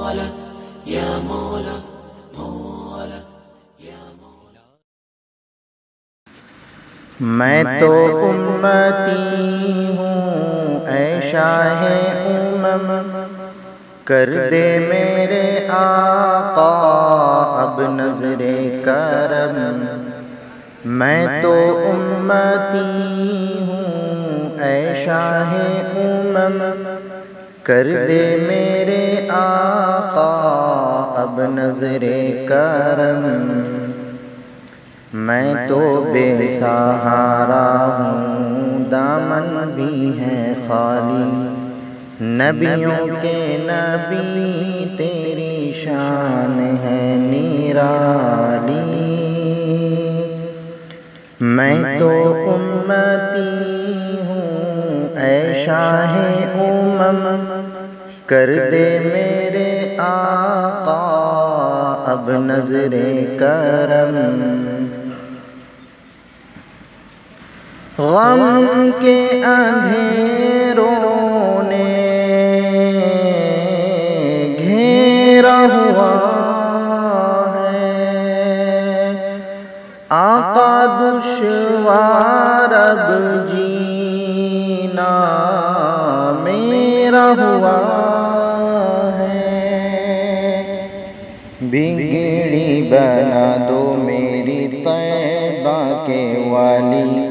مولا یا مولا مولا یا مولا۔ میں تو امتی ہوں اے شاہ امم، کر دے میرے آقا اب نظر کرم۔ میں تو امتی ہوں اے شاہ امم، کر دے میرے آقا اب نظر کرم۔ میں تو بے سہارا ہوں دامن بھی ہے خالی، نبیوں کے نبی تیری شان ہے نرالی۔ میں تو امتی ہوں اے شاہ امم، کر دے میرے آقا اب نظر کرم۔ غم کے اندھیروں نے گھیرا ہوا ہے، آقا دشوار اب جینا میرا ہوا ہے۔ بگڑی بنا دو میری طیبہ کے والی،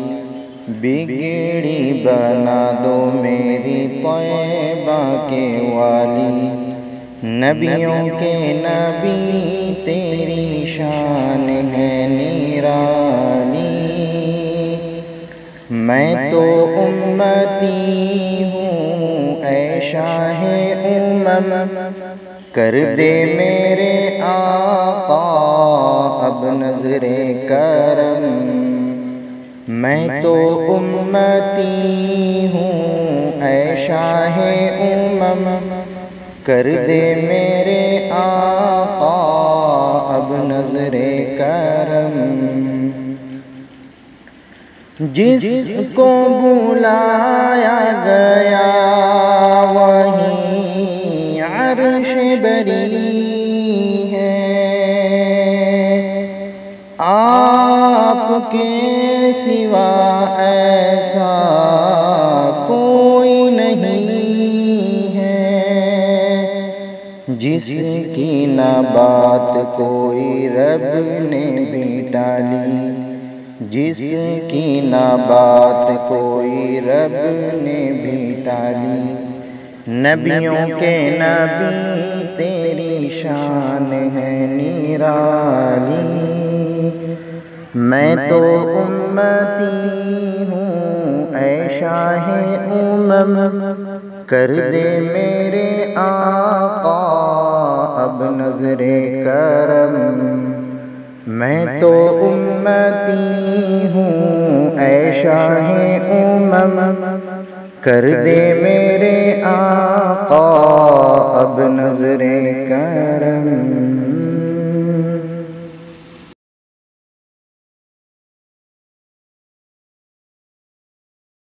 بگڑی بنا دو میری طیبہ کے والی، نبیوں کے نبی تیری شان ہے نرالی۔ میں تو امتی ہوں اے شاہ امم، کر دے میرے آقا اب نظر کرم۔ میں تو امتی ہوں اے شاہ امم، کر دے میرے آقا اب نظر کرم۔ جس کو بلایا گیا وہیں عرش بری ہے، آپ کے سوا ایسا کوئی نہیں ہے، جس کی نہ بات کوئی رب نے بھی ٹالی، جس کی نہ بات کوئی رب نے بھی ٹالی، نبیوں کے نبی تیری شان ہے نرالی۔ میں تو امتی ہوں اے شاہ امم، کر دے میرے آقا اب نظر کرم۔ میں تو امتی ہوں اے شاہ امم، کر دے میرے آقا